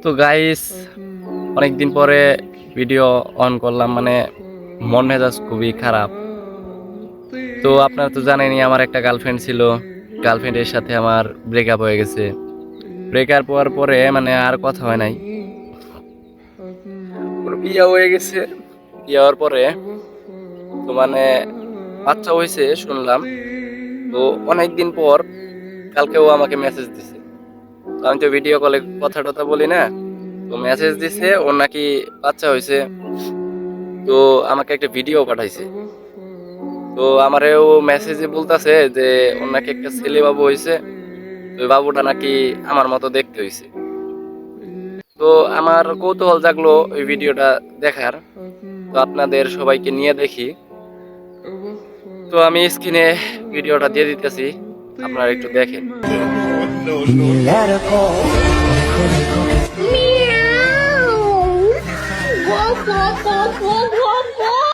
তো গাইস, অনেকদিন পরে ভিডিও অন করলাম, মানে মন মেজাজ খুবই খারাপ। তো আপনারা তো জানেনই আমার একটা গার্লফ্রেন্ড ছিল, গার্লফ্রেন্ডের সাথে আমার ব্রেকআপ হয়ে গেছে। ব্রেকআপ হওয়ার পরে মানে আর কথা হয় নাই। ওর বিয়ে হয়ে গেছে, বিয়ে হওয়ার পরে তো মানে বাচ্চা হয়েছে শুনলাম। তো অনেকদিন পর কালকে ও আমাকে মেসেজ দিছে। তো আমি তো ভিডিও কলে কথা টথা বলি না, তো মেসেজ দিছে ওর নাকি বাচ্চা হয়েছে। তো আমাকে একটা ভিডিও পাঠাইছে। তো আমারে ও মেসেজে বলতাছে যে ওর নাকি একটা ছেলে বাবু হয়েছে, ওই বাবুটা নাকি আমার মতো দেখতে হয়েছে। তো আমার কৌতূহল জাগলো ওই ভিডিওটা দেখার। তো আপনাদের সবাইকে নিয়ে দেখি। তো আমি স্ক্রিনে ভিডিওটা দিয়ে দিতেছি, আপনারা একটু দেখেন। Meow. Woof, woof, woof, woof, woof, woof.